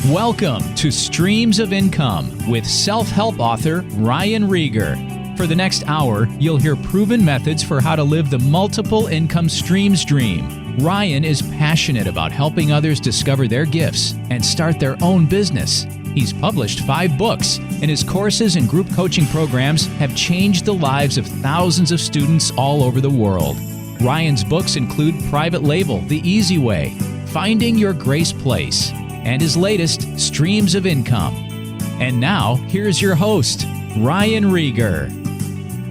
Welcome to Streams of Income with self-help author Ryan Rieger. For the next hour, you'll hear proven methods for how to live the multiple income streams dream. Ryan is passionate about helping others discover their gifts and start their own business. He's published 5 books, and his courses and group coaching programs have changed the lives of thousands of students all over the world. Ryan's books include Private Label, The Easy Way, Finding Your Grace Place, and his latest, Streams of Income. And now, here's your host, Ryan Rieger.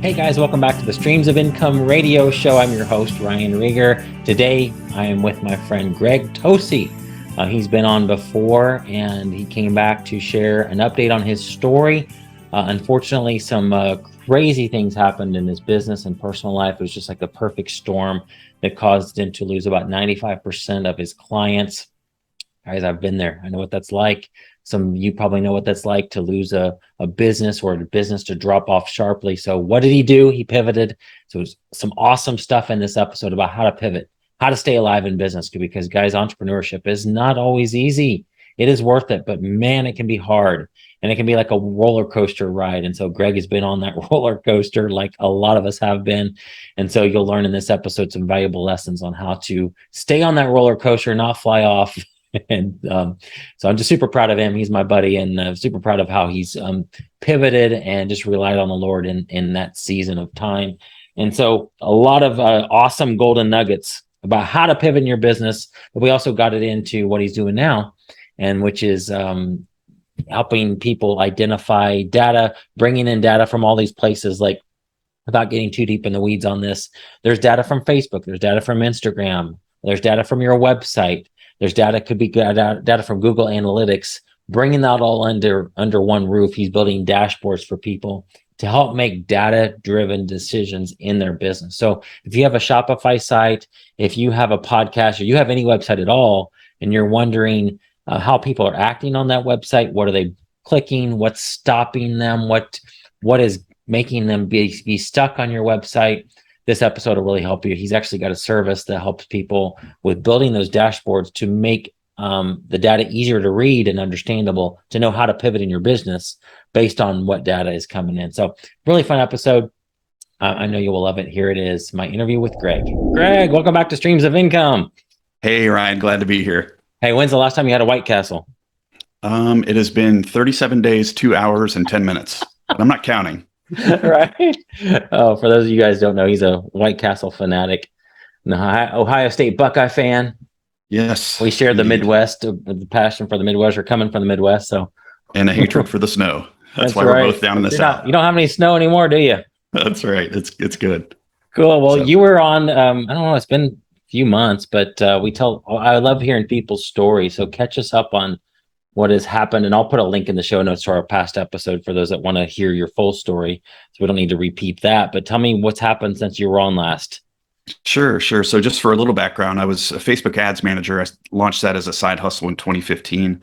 Hey guys, welcome back to the Streams of Income radio show. I'm your host, Ryan Rieger. Today, I am with my friend Greg Tosi. He's been on before, and he came back to share an update on his story. Unfortunately, some crazy things happened in his business and personal life. It was just like a perfect storm that caused him to lose about 95% of his clients. Guys, I've been there. I know what that's like. Some of you probably know what that's like to lose a business or a business to drop off sharply. So what did he do? He pivoted. So there's some awesome stuff in this episode about how to pivot, how to stay alive in business, because guys, entrepreneurship is not always easy. It is worth it, but man, it can be hard, and it can be like a roller coaster ride. And so Greg has been on that roller coaster like a lot of us have been. And so you'll learn in this episode some valuable lessons on how to stay on that roller coaster, not fly off. And so I'm just super proud of him. He's my buddy, and super proud of how he's pivoted and just relied on the Lord in that season of time. And so a lot of awesome golden nuggets about how to pivot in your business, but we also got it into what he's doing now, and which is helping people identify data, bringing in data from all these places. Like, without getting too deep in the weeds on this, there's data from Facebook, there's data from Instagram, there's data from your website. There's data, could be data from Google Analytics, bringing that all under one roof. He's building dashboards for people to help make data-driven decisions in their business. So if you have a Shopify site, if you have a podcast, or you have any website at all, and you're wondering how people are acting on that website, what are they clicking, what's stopping them, what is making them be stuck on your website, this episode will really help you. He's actually got a service that helps people with building those dashboards to make the data easier to read and understandable, to know how to pivot in your business based on what data is coming in. So really fun episode. I know you will love it. Here it is, my interview with Greg. Greg, welcome back to Streams of Income. Hey, Ryan, glad to be here. Hey, when's the last time you had a White Castle? It has been 37 days, 2 hours, and 10 minutes. I'm not counting. Right? Oh, for those of you guys who don't know, he's a White Castle fanatic, an Ohio State Buckeye fan. Yes. We share the Midwest, the passion for the Midwest, or coming from the Midwest. So, and a hatred for the snow. That's why right. We're both down in the South. You don't have any snow anymore, do you? That's right. It's good. Cool. Well, you were on, I don't know, it's been a few months, but I love hearing people's stories. So catch us up on what has happened, and I'll put a link in the show notes to our past episode for those that want to hear your full story, so we don't need to repeat that. But tell me what's happened since you were on last. Sure. So just for a little background, I was a Facebook ads manager. I launched that as a side hustle in 2015.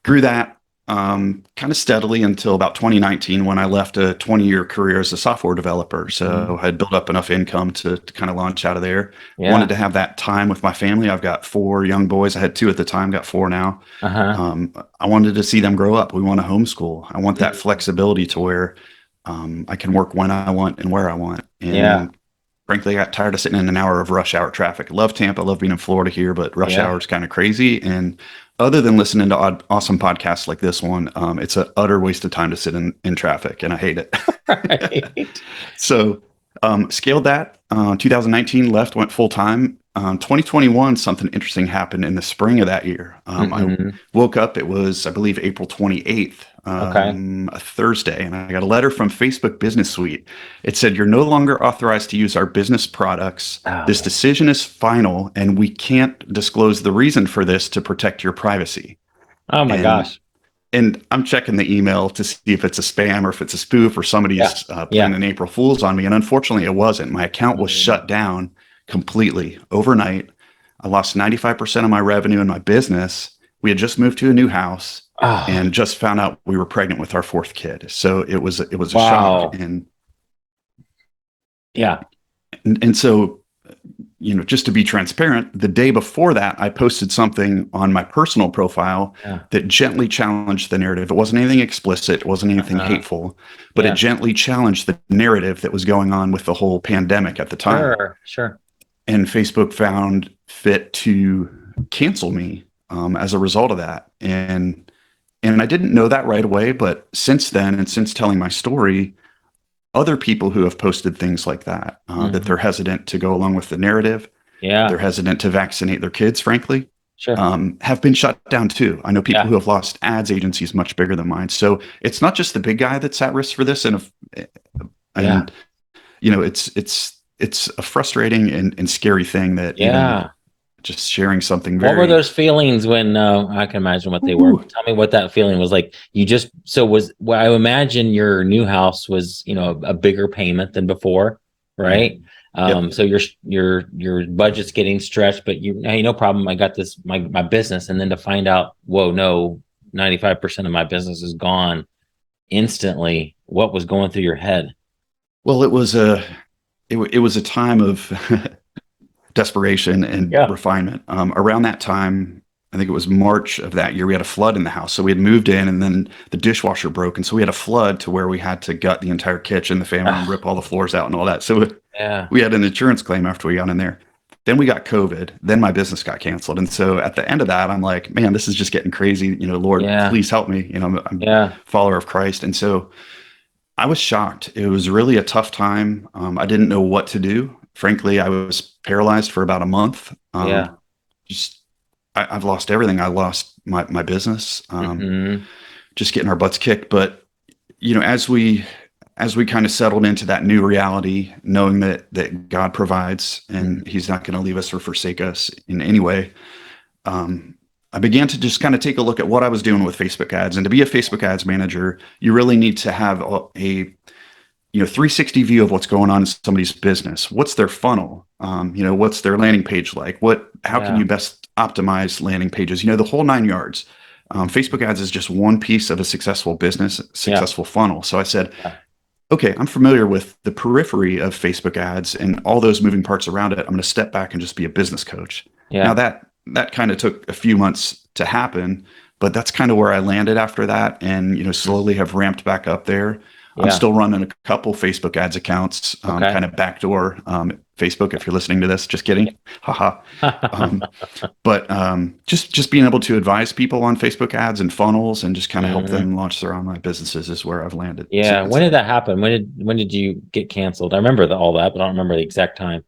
Grew that kind of steadily until about 2019, when I left a 20-year career as a software developer. So I had built up enough income to kind of launch out of there. Yeah. Wanted to have that time with my family. I've got 4 young boys. I had 2 at the time, got 4 now. I wanted to see them grow up. We want to homeschool. I want that flexibility to where I can work when I want and where I want. And frankly, I got tired of sitting in an hour of rush hour traffic. I love Tampa. I love being in Florida here, but rush hour is kind of crazy. And other than listening to awesome podcasts like this one, it's an utter waste of time to sit in traffic, and I hate it. Right. So scaled that. 2019 left, went full time. 2021, something interesting happened in the spring of that year. I woke up, it was, I believe, April 28th, a Thursday, and I got a letter from Facebook Business Suite. It said, "You're no longer authorized to use our business products. This decision is final, and we can't disclose the reason for this to protect your privacy." Oh my gosh. And I'm checking the email to see if it's a spam or if it's a spoof or somebody's playing an April Fool's on me. And unfortunately, it wasn't. My account was shut down completely overnight. I lost 95% of my revenue in my business. We had just moved to a new house and just found out we were pregnant with our 4th kid. So it was a shock. And so just to be transparent, the day before that, I posted something on my personal profile that gently challenged the narrative. It wasn't anything explicit. It wasn't anything hateful, but it gently challenged the narrative that was going on with the whole pandemic at the time. Sure. And Facebook found fit to cancel me as a result of that. And I didn't know that right away, but since then, and since telling my story, other people who have posted things like that, that they're hesitant to go along with the narrative. They're hesitant to vaccinate their kids, frankly, have been shut down too. I know people who have lost ads agencies much bigger than mine. So it's not just the big guy that's at risk for this. And it's a frustrating and scary thing that, just sharing something What were those feelings when I can imagine what they were? Tell me what that feeling was like. I imagine your new house was, a bigger payment than before, right? So your budget's getting stretched, but hey, no problem. I got this, my business. And then to find out, whoa, no, 95% of my business is gone instantly. What was going through your head? Well, it was a time of desperation and refinement. Around that time, I think it was March of that year, we had a flood in the house. So we had moved in, and then the dishwasher broke. And so we had a flood to where we had to gut the entire kitchen, the family room, rip all the floors out and all that. So we had an insurance claim after we got in there. Then we got COVID. Then my business got canceled. And so at the end of that, I'm like, man, this is just getting crazy. Lord, please help me. I'm a follower of Christ. And so I was shocked. It was really a tough time. I didn't know what to do. Frankly, I was paralyzed for about a month. I've lost everything. I lost my business, just getting our butts kicked. But, as we kind of settled into that new reality, knowing that God provides and he's not going to leave us or forsake us in any way, I began to just kind of take a look at what I was doing with Facebook ads. And to be a Facebook ads manager, you really need to have a 360 view of what's going on in somebody's business. What's their funnel? What's their landing page like? How can you best optimize landing pages? The whole 9 yards. Facebook ads is just one piece of a successful business, successful funnel. So I said, okay, I'm familiar with the periphery of Facebook ads and all those moving parts around it. I'm going to step back and just be a business coach. Now that kind of took a few months to happen, but that's kind of where I landed after that, and slowly have ramped back up there. I'm still running a couple Facebook ads accounts, kind of backdoor Facebook. If you're listening to this, just kidding. Haha. But just being able to advise people on Facebook ads and funnels and just kind of help them launch their online businesses is where I've landed. Yeah. So when did that happen? When did you get canceled? I remember all that, but I don't remember the exact time.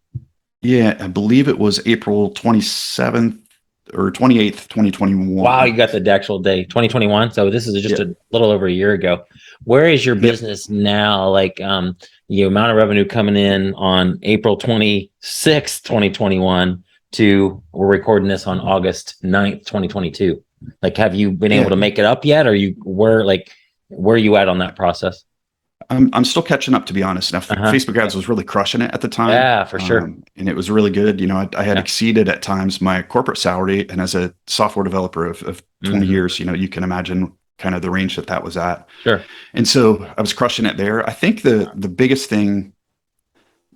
Yeah, I believe it was April 27th or 28th, 2021. Wow, you got the actual day, 2021. So this is just a little over a year ago. Where is your business now? Like the amount of revenue coming in on April 26th, 2021 to we're recording this on August 9th, 2022. Like, have you been able to make it up yet? Or where are you at on that process? I'm still catching up, to be honest. Now, Facebook ads was really crushing it at the time. Yeah, for sure. And it was really good. I had exceeded at times my corporate salary. And as a software developer of 20 years, you can imagine kind of the range that was at. Sure. And so I was crushing it there. I think the biggest thing,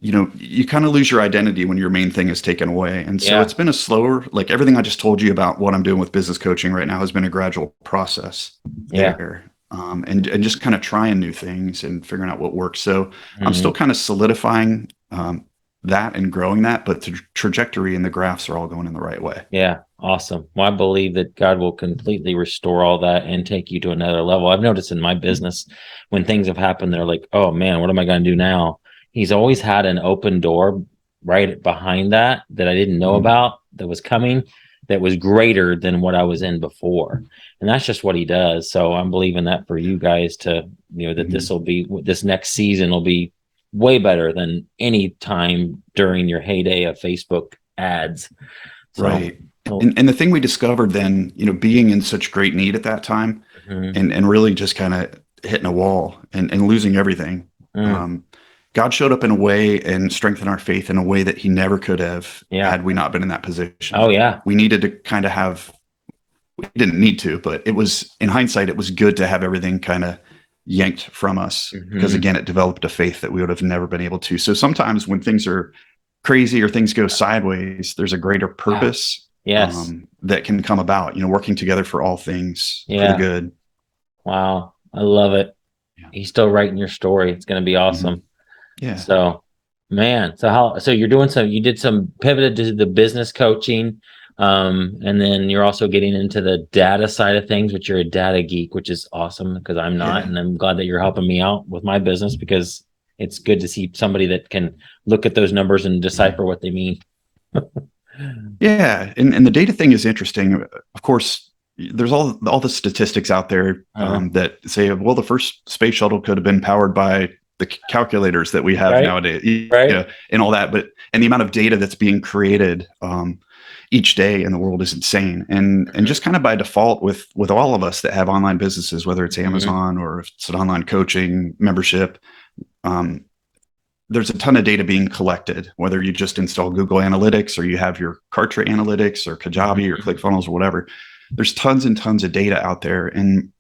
you kind of lose your identity when your main thing is taken away. And so it's been a slower, like everything I just told you about what I'm doing with business coaching right now has been a gradual process there. And just kind of trying new things and figuring out what works. So I'm still kind of solidifying that and growing that, but the trajectory and the graphs are all going in the right way. Yeah. Awesome. Well, I believe that God will completely restore all that and take you to another level. I've noticed in my business when things have happened, they're like, oh man, what am I going to do now? He's always had an open door right behind that I didn't know about that was coming, that was greater than what I was in before. And that's just what he does. So I'm believing that for you guys to, that this next season will be way better than any time during your heyday of Facebook ads. So, right. And the thing we discovered then, being in such great need at that time and really just kind of hitting a wall and losing everything. God showed up in a way and strengthened our faith in a way that he never could have had we not been in that position. Oh yeah. We needed to kind of we didn't need to, but it was, in hindsight, it was good to have everything kind of yanked from us because again, it developed a faith that we would have never been able to. So sometimes when things are crazy or things go sideways, there's a greater purpose Yes. that can come about, working together for all things for the good. Wow. I love it. Yeah. He's still writing your story. It's going to be awesome. Yeah. So, man, so you're doing you did some pivoted to the business coaching. And then you're also getting into the data side of things, which you're a data geek, which is awesome because I'm not. Yeah. And I'm glad that you're helping me out with my business because it's good to see somebody that can look at those numbers and decipher what they mean. Yeah. And the data thing is interesting. Of course, there's all the statistics out there that say, well, the first space shuttle could have been powered by the calculators that we have nowadays, and all that. And the amount of data that's being created each day in the world is insane. And just kind of by default with all of us that have online businesses, whether it's Amazon or if it's an online coaching membership, there's a ton of data being collected, whether you just install Google Analytics or you have your Kartra Analytics or Kajabi or ClickFunnels or whatever. There's tons and tons of data out there. And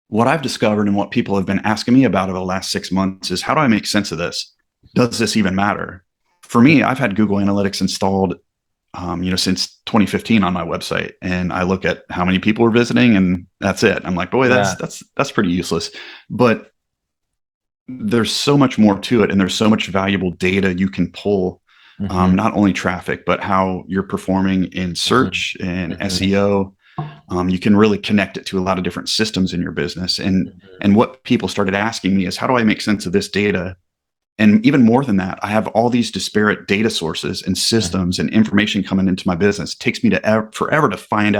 what I've discovered and what people have been asking me about over the last 6 months is, how do I make sense of this? Does this even matter? For me, I've had Google Analytics installed since 2015 on my website, and I look at how many people are visiting, and that's it. I'm like, boy, that's pretty useless. But there's so much more to it, and there's so much valuable data you can pull, not only traffic, but how you're performing in search and SEO. You can really connect it to a lot of different systems in your business. And what people started asking me is, how do I make sense of this data? And even more than that, I have all these disparate data sources and systems and information coming into my business. It takes me forever to find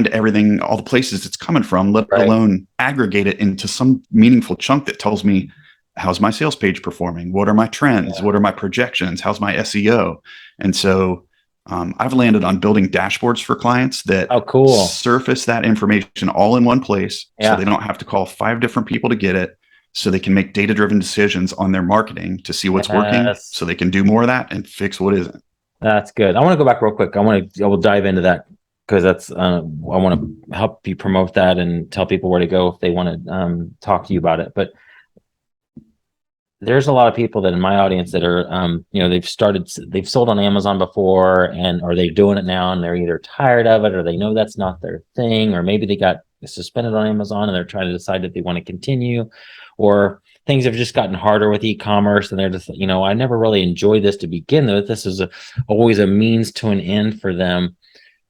everything, all the places it's coming from, let alone aggregate it into some meaningful chunk that tells me, how's my sales page performing? What are my trends? What are my projections? How's my SEO? And so I've landed on building dashboards for clients that surface that information all in one place, so they don't have to call 5 different people to get it, so they can make data-driven decisions on their marketing to see what's working, so they can do more of that and fix what isn't. That's good. I want to go back real quick. I will dive into that because that's I want to help you promote that and tell people where to go if they want to talk to you about it. But there's a lot of people that in my audience that are they've sold on Amazon before, or they're doing it now, and they're either tired of it, or they know that's not their thing, or maybe they got suspended on Amazon and they're trying to decide if they want to continue, or things have just gotten harder with e-commerce and they're just, I never really enjoyed this to begin with. This is always a means to an end for them.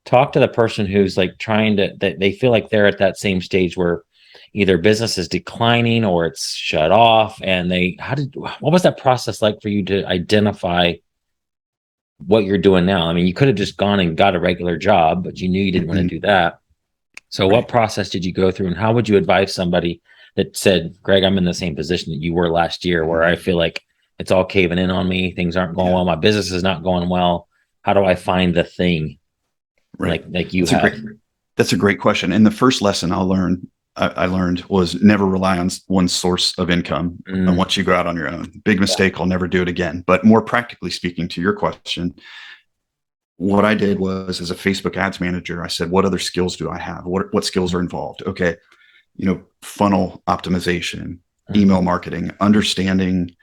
Talk to the person who's like that they feel like they're at that same stage where either business is declining or it's shut off. And what was that process like for you to identify what you're doing now? I mean, you could have just gone and got a regular job, but you knew you didn't want to do that. So what process did you go through, and how would you advise somebody that said, Greg, I'm in the same position that you were last year, where I feel like it's all caving in on me. Things aren't going well. My business is not going well. How do I find the thing like you have? That's a great question. And the first lesson I learned was never rely on one source of income. And once you go out on your own, big mistake. I'll never do it again. But more practically speaking, to your question, what I did was, as a Facebook ads manager, I said, what other skills do I have? What skills are involved? Okay. Funnel optimization, email marketing, understanding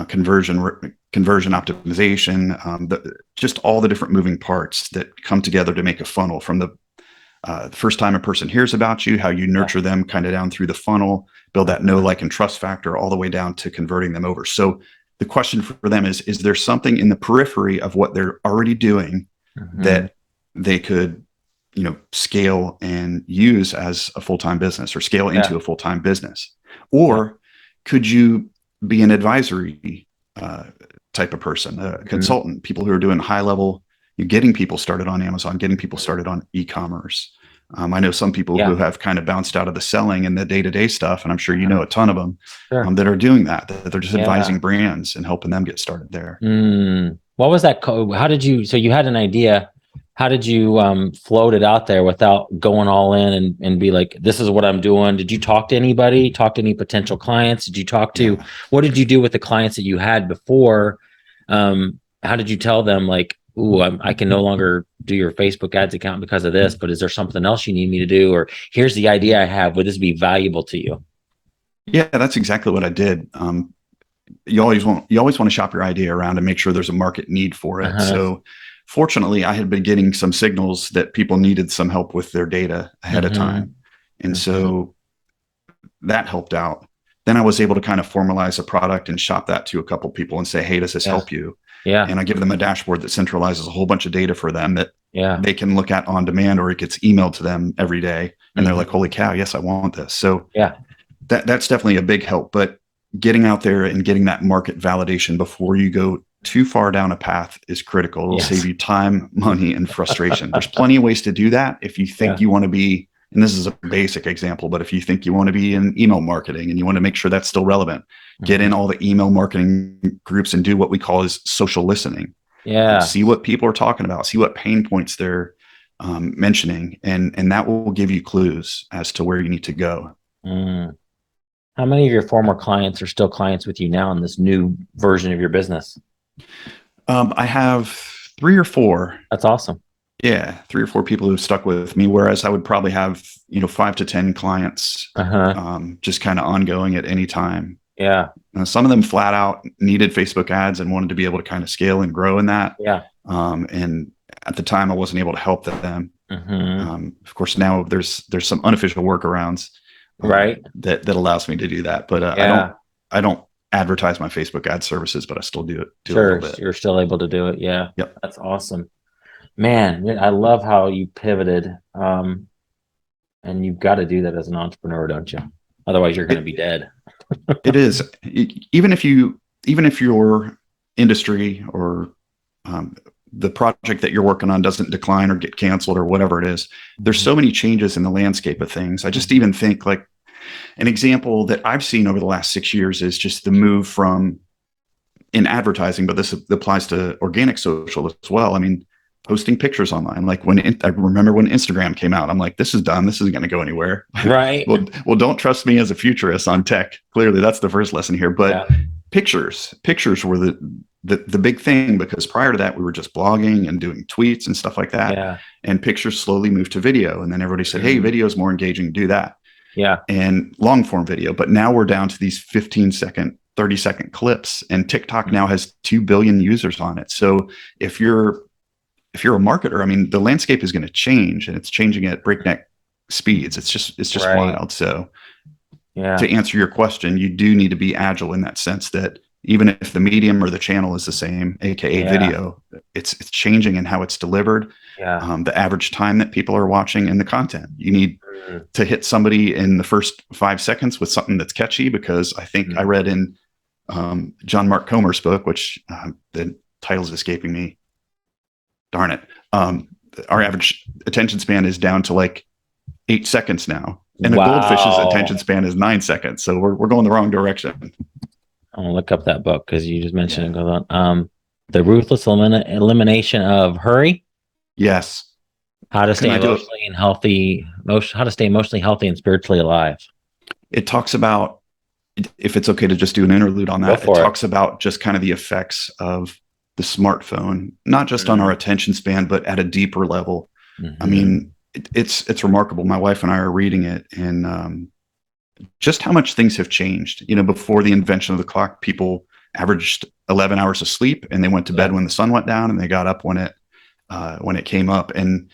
conversion optimization, just all the different moving parts that come together to make a funnel, from the first time a person hears about you, how you nurture them kind of down through the funnel, build that know, like, and trust factor, all the way down to converting them over. So the question for them is there something in the periphery of what they're already doing that they could, scale and use as a full-time business, or scale into a full-time business? Or could you be an advisory type of person, a consultant, people who are doing high level, getting people started on Amazon, getting people started on e-commerce. I know some people who have kind of bounced out of the selling and the day-to-day stuff, and I'm sure you know a ton of them that are doing that they're just advising brands and helping them get started there. What was that? How did you, so you had an idea, how did you float it out there without going all in and be like, this is what I'm doing? Did you talk to anybody, talk to any potential clients? Did you talk to, what did you do with the clients that you had before? How did you tell them, like, ooh, I can no longer do your Facebook ads account because of this, but is there something else you need me to do? Or here's the idea I have, would this be valuable to you? Yeah, that's exactly what I did. you always want to shop your idea around and make sure there's a market need for it. So fortunately, I had been getting some signals that people needed some help with their data ahead of time. And so that helped out. Then I was able to kind of formalize a product and shop that to a couple people and say, hey, does this help you? Yeah. And I give them a dashboard that centralizes a whole bunch of data for them that they can look at on demand, or it gets emailed to them every day. And they're like, holy cow, yes, I want this. So that's definitely a big help. But getting out there and getting that market validation before you go too far down a path is critical. It'll save you time, money, and frustration. There's plenty of ways to do that. If you think you want to be, and this is a basic example, but if you think you want to be in email marketing and you want to make sure that's still relevant, get in all the email marketing groups and do what we call is social listening. See what people are talking about, see what pain points they're mentioning, and that will give you clues as to where you need to go. How many of your former clients are still clients with you now in this new version of your business? I have 3 or 4. That's awesome. Yeah, 3 or 4 people who stuck with me, whereas I would probably have 5 to 10 clients just kind of ongoing at any time. Some of them flat out needed Facebook ads and wanted to be able to kind of scale and grow in that. And at the time I wasn't able to help them. Of course, now there's some unofficial workarounds that allows me to do that, but I don't advertise my Facebook ad services, but I still do it a little bit. You're still able to do it. That's awesome, man. I love how you pivoted, and you've got to do that as an entrepreneur, don't you? Otherwise you're going to be dead. It is. Even if your industry or the project that you're working on doesn't decline or get canceled or whatever it is, there's so many changes in the landscape of things. I just even think, like, an example that I've seen over the last 6 years is just the move from, in advertising, but this applies to organic social as well. I mean, posting pictures online. Like I remember when Instagram came out, I'm like, this is done. This isn't going to go anywhere. Right. Well, don't trust me as a futurist on tech. Clearly, that's the first lesson here. But pictures were the big thing, because prior to that, we were just blogging and doing tweets and stuff like that. And pictures slowly moved to video. And then everybody said, hey, video is more engaging. Do that. And long form video. But now we're down to these 15-second, 30-second clips. And TikTok now has 2 billion users on it. So if you're a marketer, I mean, the landscape is going to change, and it's changing at breakneck speeds. It's just wild. So to answer your question, you do need to be agile in that sense, that even if the medium or the channel is the same, aka video, it's changing in how it's delivered. The average time that people are watching, and the content. You need to hit somebody in the first 5 seconds with something that's catchy, because I think I read in John Mark Comer's book, which the title's escaping me. Darn it. Our average attention span is down to like 8 seconds now. And a goldfish's attention span is 9 seconds. So we're going the wrong direction. I'll look up that book, because you just mentioned it goes on. The Ruthless Elimination of Hurry. Yes. How to stay emotionally healthy and spiritually alive. It talks about, if it's okay to just do an interlude on that, it talks about just kind of the effects of the smartphone, not just on our attention span, but at a deeper level. I mean, it's remarkable. My wife and I are reading it, and just how much things have changed. Before the invention of the clock, people averaged 11 hours of sleep, and they went to bed when the sun went down, and they got up when it came up. And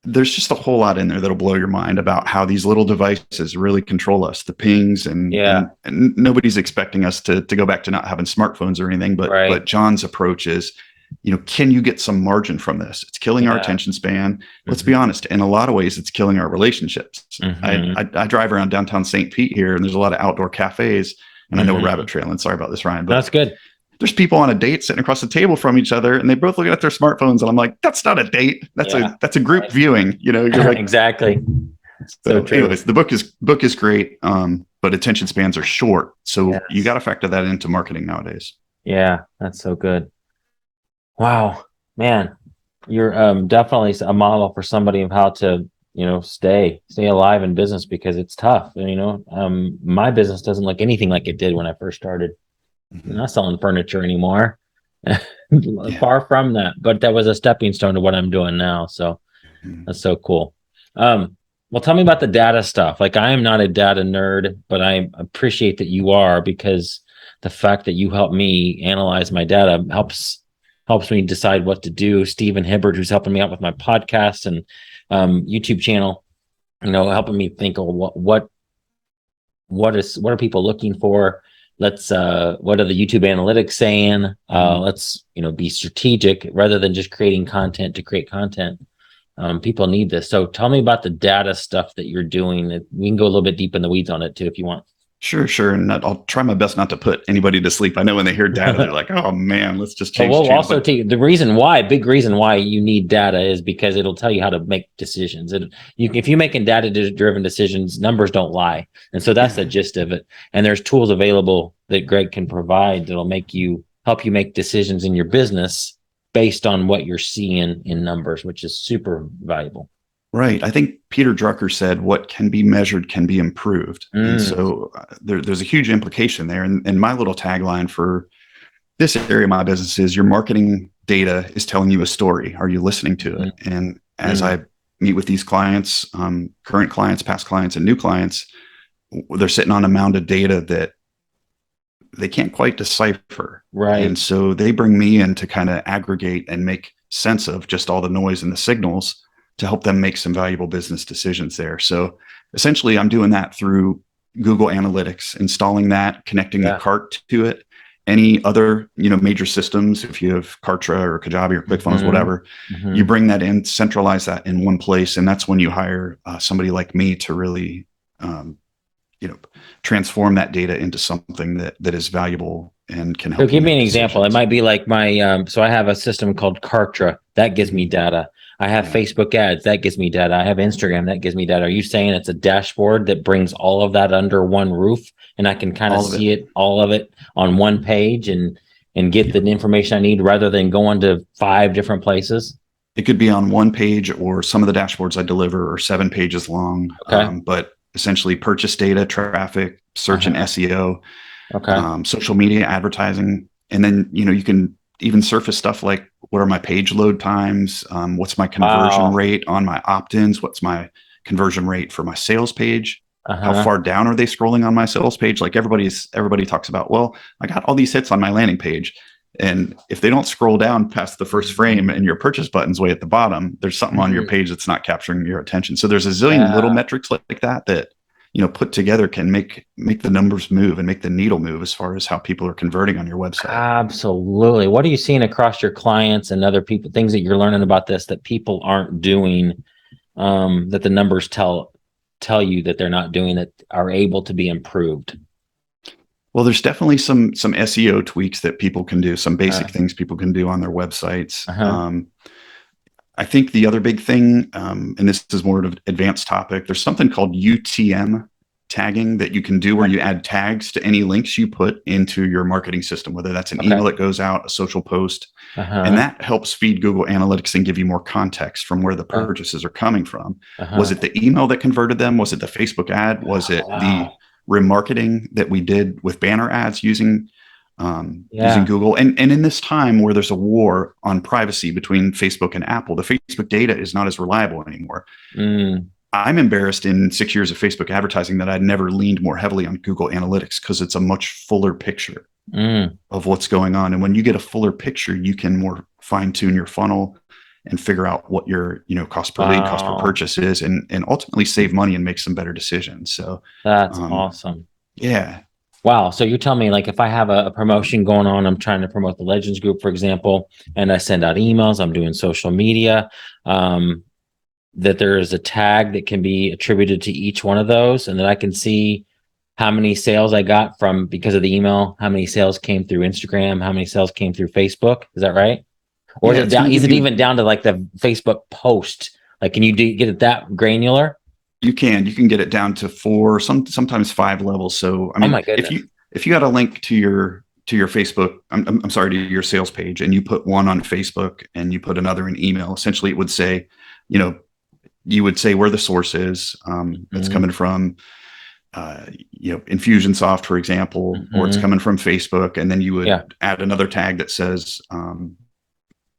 there's just a whole lot in there that'll blow your mind about how these little devices really control us, the pings, and nobody's expecting us to go back to not having smartphones or anything. But John's approach is, can you get some margin from this? It's killing our attention span. Let's be honest. In a lot of ways, it's killing our relationships. I drive around downtown St. Pete here, and there's a lot of outdoor cafes. And I know we're rabbit trailing. Sorry about this, Ryan. But that's good. There's people on a date sitting across the table from each other, and they both looking at their smartphones. And I'm like, that's not a date. That's a group viewing. You're like, exactly. So anyways, the book is great. But attention spans are short. So you got to factor that into marketing nowadays. Yeah, that's so good. Wow, man, you're definitely a model for somebody of how to, stay alive in business, because it's tough. My business doesn't look anything like it did when I first started. I'm not selling furniture anymore. Far from that, but that was a stepping stone to what I'm doing now. So that's so cool. Well, tell me about the data stuff. Like, I am not a data nerd, but I appreciate that you are, because the fact that you help me analyze my data helps me decide what to do. Stephen Hibbert, who's helping me out with my podcast and YouTube channel, helping me think, what are people looking for? What are the YouTube analytics saying? Let's, be strategic rather than just creating content to create content. People need this. So tell me about the data stuff that you're doing. We can go a little bit deep in the weeds on it too, if you want. Sure. And I'll try my best not to put anybody to sleep. I know when they hear data, they're like, oh man, let's just change. Well, we'll also tell you the big reason why you need data is because it'll tell you how to make decisions. If you're making data-driven decisions, numbers don't lie. And so that's the gist of it. And there's tools available that Greg can provide that'll help you make decisions in your business based on what you're seeing in numbers, which is super valuable. Right. I think Peter Drucker said, what can be measured can be improved. And so there's a huge implication there. And my little tagline for this area of my business is, your marketing data is telling you a story. Are you listening to it? And as I meet with these clients, current clients, past clients, and new clients, they're sitting on a mound of data that they can't quite decipher. Right. And so they bring me in to kind of aggregate and make sense of just all the noise and the signals to help them make some valuable business decisions there. So essentially I'm doing that through Google Analytics, installing that, connecting the cart to it. Any other, major systems, if you have Kartra or Kajabi or ClickFunnels, whatever, you bring that in, centralize that in one place. And that's when you hire somebody like me to really, transform that data into something that is valuable and can help. So give me an example. It might be like my, so I have a system called Kartra that gives me data. I have Facebook ads that gives me data. I have Instagram that gives me data. Are you saying it's a dashboard that brings all of that under one roof, and I can kind of see all of it on one page and get the information I need rather than going to 5 different places? It could be on one page, or some of the dashboards I deliver are 7 pages long. Okay. But essentially purchase data, traffic, search and SEO, social media, advertising. And then, you can even surface stuff like, what are my page load times? What's my conversion rate on my opt-ins? What's my conversion rate for my sales page? How far down are they scrolling on my sales page? Like everybody talks about, well, I got all these hits on my landing page. And if they don't scroll down past the first frame and your purchase button's way at the bottom, there's something on your page that's not capturing your attention. So there's a zillion little metrics like that put together can make the numbers move and make the needle move as far as how people are converting on your website. Absolutely. What are you seeing across your clients and other people, things that you're learning about this that people aren't doing, that the numbers tell you that they're not doing, that are able to be improved? Well, there's definitely some SEO tweaks that people can do, some basic things people can do on their websites. I think the other big thing, and this is more of an advanced topic, there's something called UTM tagging that you can do where you add tags to any links you put into your marketing system, whether that's an email that goes out, a social post, and that helps feed Google Analytics and give you more context from where the purchases are coming from. Was it the email that converted them? Was it the Facebook ad? Was it the remarketing that we did with banner ads using Google? And in this time where there's a war on privacy between Facebook and Apple, the Facebook data is not as reliable anymore. I'm embarrassed in 6 years of Facebook advertising that I'd never leaned more heavily on Google Analytics, because it's a much fuller picture of what's going on. And when you get a fuller picture, you can more fine tune your funnel and figure out what your cost per lead, cost per purchase is, and ultimately save money and make some better decisions. So that's awesome. Yeah. Wow. So you're telling me, like, if I have a promotion going on, I'm trying to promote the Legends Group, for example, and I send out emails, I'm doing social media, that there is a tag that can be attributed to each one of those, and that I can see how many sales I got because of the email, how many sales came through Instagram, how many sales came through Facebook. Is that right? Or is it even down to like the Facebook post? Like, can you get it that granular? You can get it down to 4, sometimes 5 levels. So I mean, if you had a link to your Facebook, I'm sorry, to your sales page, and you put one on Facebook and you put another in email, essentially it would say, you would say where the source is. It's coming from, Infusionsoft, for example, or it's coming from Facebook, and then you would add another tag that says,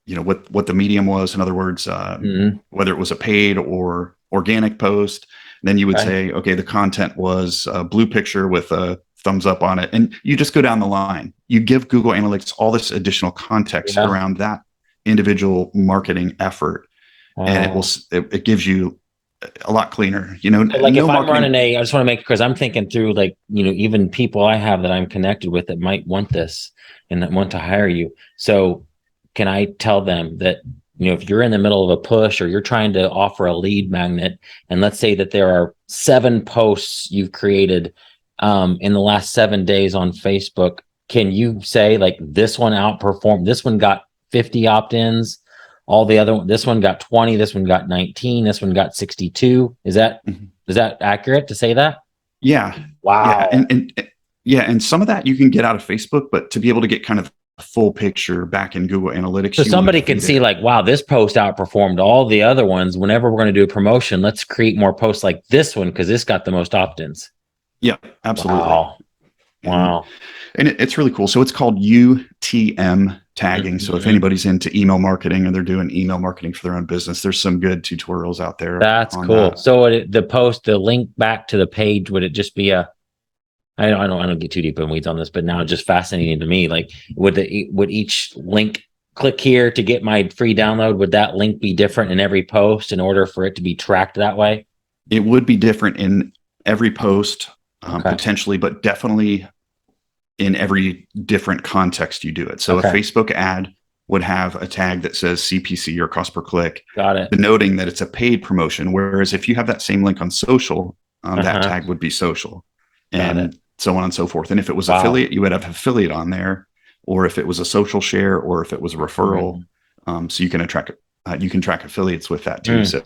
what the medium was. In other words, whether it was a paid or organic post. Then you would say, okay, the content was a blue picture with a thumbs up on it. And you just go down the line. You give Google Analytics all this additional context around that individual marketing effort. And it gives you a lot cleaner, you know. So like if I'm running I just want to make, because I'm thinking through, like, you know, even people I have that I'm connected with that might want this and that want to hire you. So can I tell them that, you know, if you're in the middle of a push or you're trying to offer a lead magnet, and let's say that there are 7 posts you've created in the last 7 days on Facebook, can you say like this one outperformed, this one got 50 opt-ins, all the other one, this one got 20, this one got 19, this one got 62. Is that accurate to say that? Yeah. Wow. Yeah, and some of that you can get out of Facebook, but to be able to get kind of a full picture back in Google Analytics, so somebody can see like, wow, this post outperformed all the other ones. Whenever we're going to do a promotion, let's create more posts like this one because this got the most opt-ins. Yeah, absolutely. Wow. And it's really cool. So it's called UTM tagging. So if anybody's into email marketing and they're doing email marketing for their own business, there's some good tutorials out there. That's cool. That. So the link back to the page, would it just be I don't get too deep in weeds on this, but now it's just fascinating to me. Like, would each link, click here to get my free download, would that link be different in every post in order for it to be tracked that way? It would be different in every post, potentially, but definitely in every different context you do it. So a Facebook ad would have a tag that says CPC or cost per click, denoting that it's a paid promotion. Whereas if you have that same link on social, that tag would be social, and so on and so forth. And if it was affiliate, you would have affiliate on there, or if it was a social share, or if it was a referral. So you can track affiliates with that too. So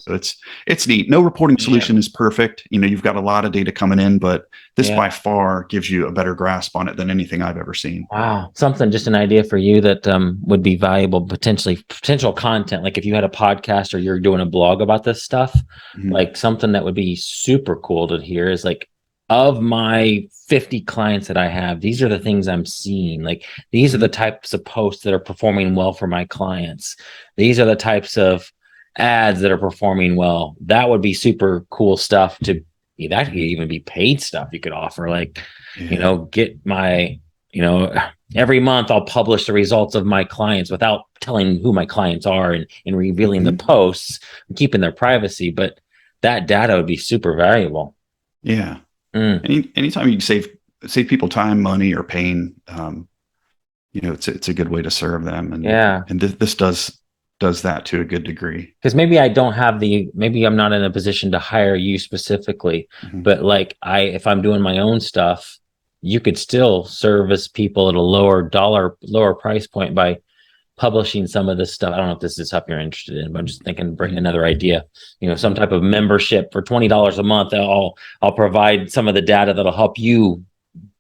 it's neat. No reporting solution is perfect. You know, you've got a lot of data coming in, but this by far gives you a better grasp on it than anything I've ever seen. Wow. Just an idea for you that would be valuable, potential content. Like if you had a podcast or you're doing a blog about this stuff, like something that would be super cool to hear is like, of my 50 clients that I have, these are the things I'm seeing. Like, these are the types of posts that are performing well for my clients. These are the types of ads that are performing well. That would be super cool stuff that could even be paid stuff you could offer. Like, you know, get my, you know, every month I'll publish the results of my clients without telling who my clients are and revealing the posts and keeping their privacy. But that data would be super valuable. Yeah. Anytime you save people time, money, or pain, you know, it's a good way to serve them. And this does that to a good degree. Because maybe I'm not in a position to hire you specifically, but like if I'm doing my own stuff, you could still service people at a lower price point by publishing some of this stuff. I don't know if this is stuff you're interested in, but I'm just thinking, bring another idea, you know, some type of membership for $20 a month. I'll provide some of the data that'll help you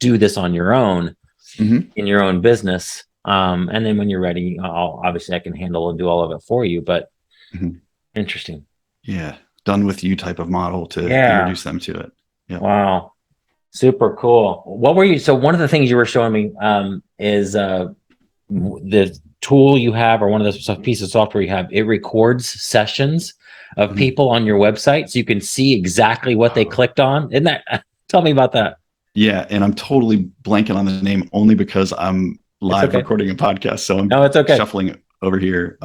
do this on your own in your own business. And then when you're ready, I can handle and do all of it for you, but interesting. Yeah. Done with you type of model to introduce them to it. Yeah. Wow. Super cool. So one of the things you were showing me is the tool you have, or one of the pieces of software you have, it records sessions of people on your website, so you can see exactly what they clicked on. Isn't that? Tell me about that. Yeah, and I'm totally blanking on the name only because I'm live recording a podcast, so I'm shuffling over here.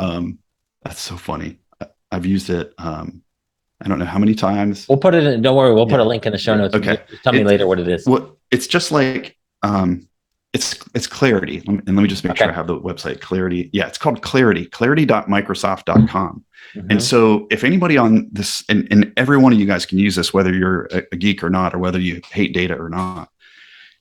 That's so funny. I've used it. I don't know how many times. We'll put it in. Don't worry. We'll put a link in the show notes. Okay. Tell me later what it is. Well, it's just like it's Clarity. And let me just make sure I have the website Clarity. Yeah, it's called Clarity. Clarity.microsoft.com. And so if anybody on this, and every one of you guys can use this, whether you're a geek or not, or whether you hate data or not,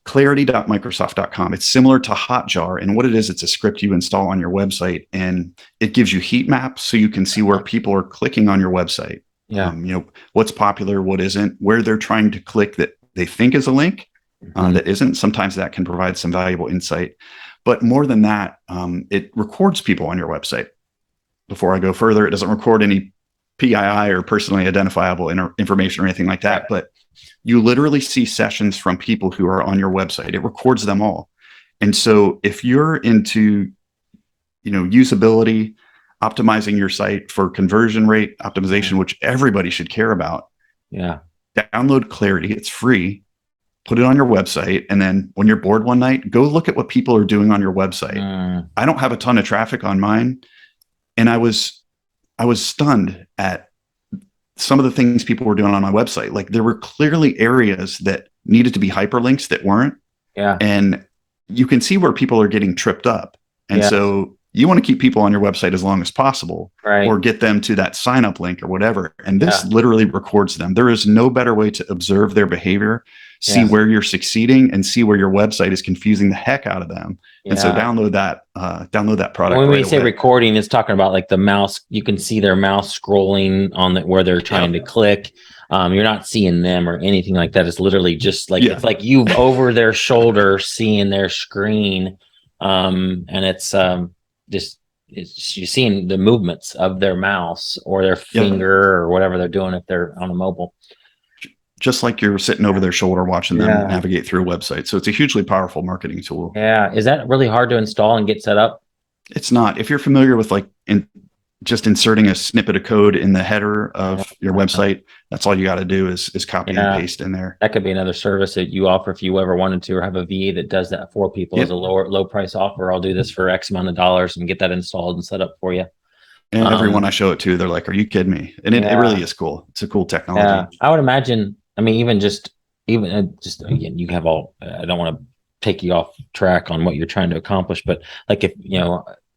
clarity.microsoft.com. It's similar to Hotjar. And what it is, it's a script you install on your website, and it gives you heat maps so you can see where people are clicking on your website. Yeah. You know, what's popular, what isn't, where they're trying to click that they think is a link that isn't. Sometimes that can provide some valuable insight. But more than that, it records people on your website. Before I go further, it doesn't record any PII or personally identifiable information or anything like that. But you literally see sessions from people who are on your website. It records them all. And so if you're into, you know, usability, optimizing your site for conversion rate optimization, which everybody should care about, download Clarity. It's free. put it on your website, and then when you're bored one night, go look at what people are doing on your website. I don't have a ton of traffic on mine, and I was stunned at some of the things people were doing on my website. Like, there were clearly areas that needed to be hyperlinks that weren't. Yeah. And you can see where people are getting tripped up. And so you want to keep people on your website as long as possible, right, or get them to that sign up link or whatever. And this literally records them. There is no better way to observe their behavior, see where you're succeeding, and see where your website is confusing the heck out of them. And so download that product. When we say recording, it's talking about like the mouse. You can see their mouse scrolling on where they're trying to click. You're not seeing them or anything like that. It's literally just like, it's like you over their shoulder seeing their screen. And it's you're seeing the movements of their mouse or their finger or whatever they're doing if they're on a mobile. Just like you're sitting over their shoulder watching them navigate through a website. So it's a hugely powerful marketing tool. Yeah. Is that really hard to install and get set up? It's not. If you're familiar with just inserting a snippet of code in the header of your website, that's all you got to do is copy and paste in there. That could be another service that you offer if you ever wanted to, or have a VA that does that for people as a low price offer. I'll do this for X amount of dollars and get that installed and set up for you. And everyone I show it to, they're like, "Are you kidding me?" And it really is cool. It's a cool technology. Yeah. I would imagine. I mean, even again, you have all. I don't want to take you off track on what you're trying to accomplish, but like, if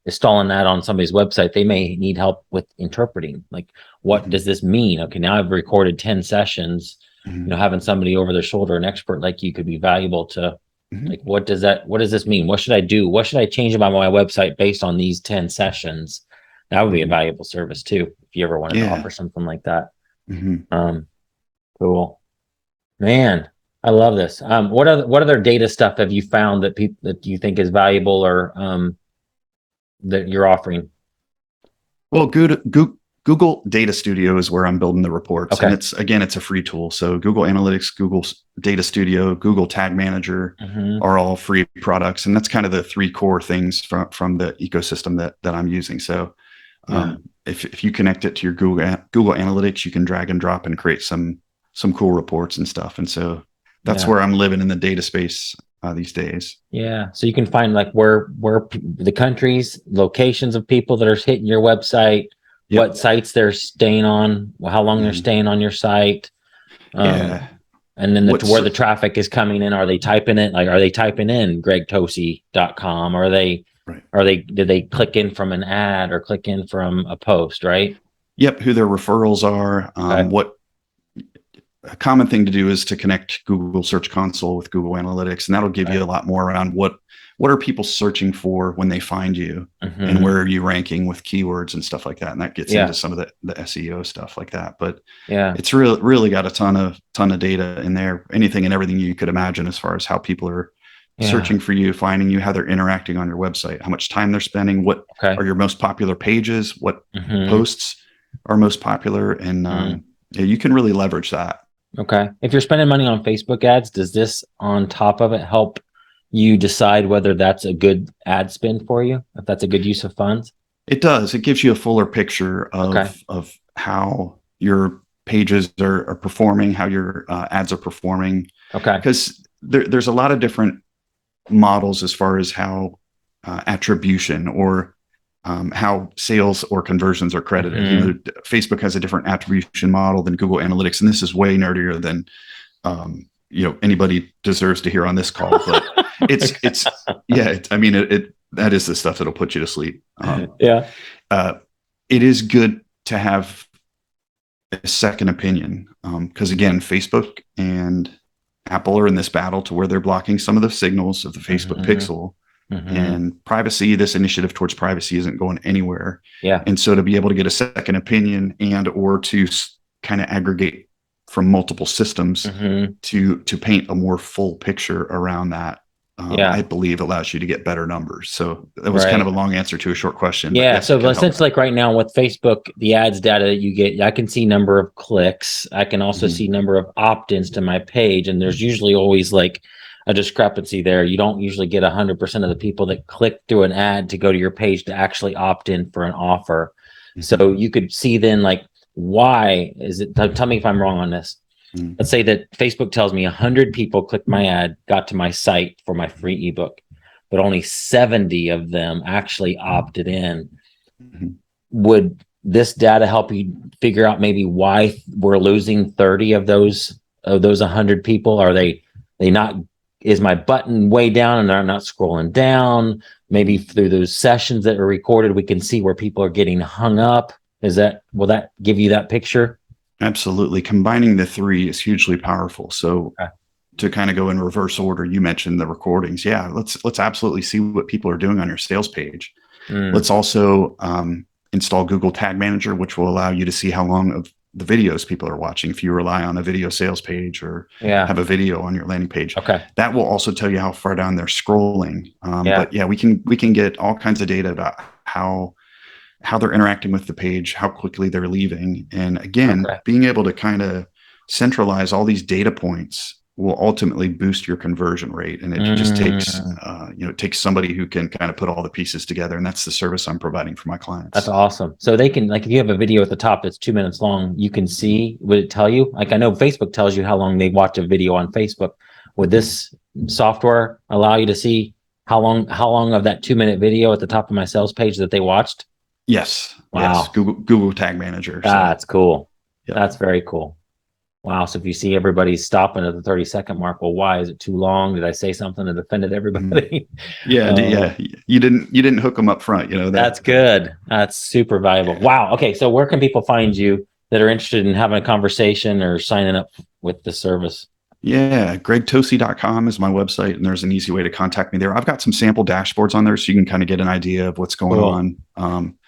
installing that on somebody's website, they may need help with interpreting. Like, what does this mean? Okay, now I've recorded 10 sessions. Having somebody over their shoulder, an expert like you, could be valuable to. Like, what does this mean? What should I do? What should I change about my website based on these 10 sessions? That would be a valuable service too, if you ever wanted to offer something like that. Cool, man. I love this. What other data stuff have you found that you think is valuable, or that you're offering? Well, Google Data Studio is where I'm building the reports. And it's a free tool. So Google Analytics, Google Data Studio, Google Tag Manager are all free products. And that's kind of the three core things from the ecosystem that I'm using. So if you connect it to your Google Analytics, you can drag and drop and create some cool reports and stuff. And so that's where I'm living in the data space these days. Yeah. So you can find like where the countries, locations of people that are hitting your website, what sites they're staying on, how long they're staying on your site. And then where the traffic is coming in. Are they typing it? Like, are they typing in gregtosi.com? Or did they click in from an ad or click in from a post, right? Yep. Who their referrals are. What a common thing to do is to connect Google Search Console with Google Analytics, and that'll give you a lot more around what are people searching for when they find you, and where are you ranking with keywords and stuff like that. And that gets into some of the SEO stuff like that. But it's really got a ton of data in there, anything and everything you could imagine as far as how people are searching for you, finding you, how they're interacting on your website, how much time they're spending, what are your most popular pages, what posts are most popular, and you can really leverage that. Okay. If you're spending money on Facebook ads, does this on top of it help you decide whether that's a good ad spend for you, if that's a good use of funds? It does. It gives you a fuller picture of how your pages are performing, how your ads are performing. Okay. Because there's a lot of different models as far as how attribution or how sales or conversions are credited. Facebook has a different attribution model than Google Analytics, and this is way nerdier than anybody deserves to hear on this call. But that is the stuff that'll put you to sleep. It is good to have a second opinion, because again, Facebook and Apple are in this battle to where they're blocking some of the signals of the Facebook pixel. And privacy, this initiative towards privacy isn't going anywhere. And so to be able to get a second opinion or to kind of aggregate from multiple systems to paint a more full picture around that, I believe allows you to get better numbers. So that was kind of a long answer to a short question. So essentially, like right now with Facebook, the ads data that you get, I can see number of clicks. I can also see number of opt-ins to my page. And there's usually always like a discrepancy there. You don't usually get 100% of the people that click through an ad to go to your page to actually opt in for an offer. So you could see then, like, why is it? Tell me if I'm wrong on this. Mm. Let's say that Facebook tells me 100 people clicked my ad, got to my site for my free ebook, but only 70 of them actually opted in. Mm-hmm. Would this data help you figure out maybe why we're losing 30 of those 100 people? Are they not, is my button way down and I'm not scrolling down? Maybe through those sessions that are recorded, we can see where people are getting hung up. Will that give you that picture? Absolutely. Combining the three is hugely powerful. So to kind of go in reverse order, you mentioned the recordings. Yeah, let's absolutely see what people are doing on your sales page. Let's also install Google Tag Manager, which will allow you to see how long of the videos people are watching. If you rely on a video sales page or have a video on your landing page, that will also tell you how far down they're scrolling. But yeah, we can get all kinds of data about how they're interacting with the page, how quickly they're leaving. And again, being able to kind of centralize all these data points will ultimately boost your conversion rate. And it just takes, it takes somebody who can kind of put all the pieces together. And that's the service I'm providing for my clients. That's awesome. So they can, like, if you have a video at the top that's 2 minutes long, you can see, would it tell you? Like, I know Facebook tells you how long they watch a video on Facebook. Would this software allow you to see how long of that 2-minute video at the top of my sales page that they watched? Yes. Wow. Yes. Google Tag Manager. So. That's cool. Yeah. That's very cool. Wow. So if you see everybody stopping at the 30-second mark, well, why is it too long? Did I say something that offended everybody? Yeah. You didn't hook them up front. That's good. That's super valuable. Wow. Okay. So where can people find you that are interested in having a conversation or signing up with the service? Yeah, gregtosi.com is my website, and there's an easy way to contact me there. I've got some sample dashboards on there so you can kind of get an idea of what's going on.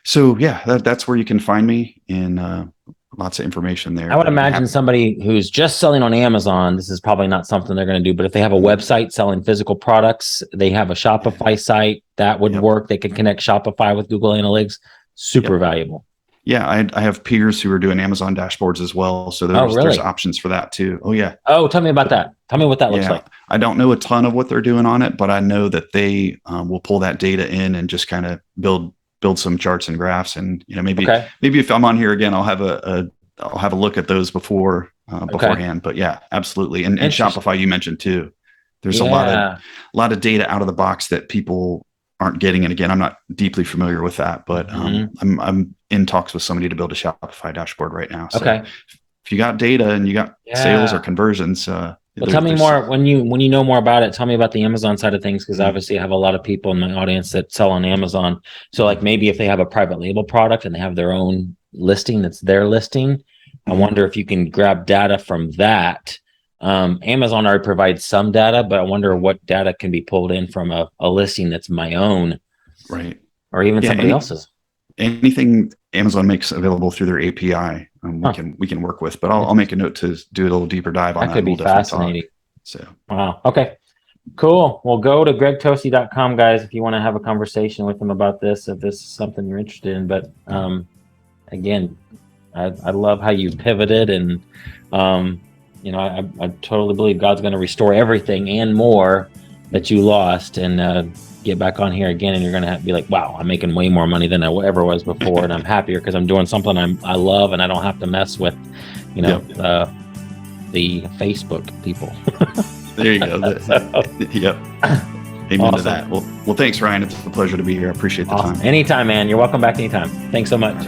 So yeah, that's where you can find me, and lots of information there. I would imagine somebody who's just selling on Amazon, this is probably not something they're going to do, but if they have a website selling physical products, they have a Shopify site, that would work. They can connect Shopify with Google Analytics. Super valuable. Yeah, I have peers who are doing Amazon dashboards as well. So there's options for that too. Oh, yeah. Oh, tell me about that. Tell me what that looks like. I don't know a ton of what they're doing on it, but I know that they will pull that data in and just kind of build some charts and graphs. And maybe if I'm on here again, I'll have a look at those beforehand. But yeah, absolutely. And Shopify you mentioned too. There's a lot of data out of the box that people aren't getting. And again, I'm not deeply familiar with that, but I'm in talks with somebody to build a Shopify dashboard right now. So if you got data and you got sales or conversions, well, tell me more when you know more about it. Tell me about the Amazon side of things, because obviously I have a lot of people in my audience that sell on Amazon. So like maybe if they have a private label product and they have their own listing that's their listing, I wonder if you can grab data from that. Amazon already provides some data, but I wonder what data can be pulled in from a listing that's my own, right? Or even somebody else's. Anything Amazon makes available through their API, we can work with. But I'll make a note to do a little deeper dive on that. That could be fascinating. So wow. Okay. Cool. Well, go to gregtosi.com, guys, if you want to have a conversation with them about this, if this is something you're interested in. But again, I love how you pivoted, and I totally believe God's going to restore everything and more that you lost, and get back on here again, and you're going to be like, wow, I'm making way more money than I ever was before, and I'm happier because I'm doing something I love, and I don't have to mess with, the Facebook people. There you go. Yep. Amen to that. Well, thanks, Ryan. It's a pleasure to be here. I appreciate the time. Anytime, man. You're welcome back anytime. Thanks so much.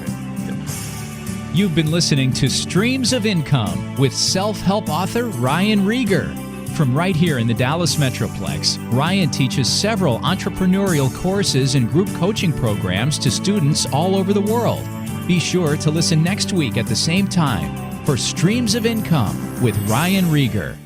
You've been listening to Streams of Income with self-help author Ryan Rieger. From right here in the Dallas Metroplex, Ryan teaches several entrepreneurial courses and group coaching programs to students all over the world. Be sure to listen next week at the same time for Streams of Income with Ryan Rieger.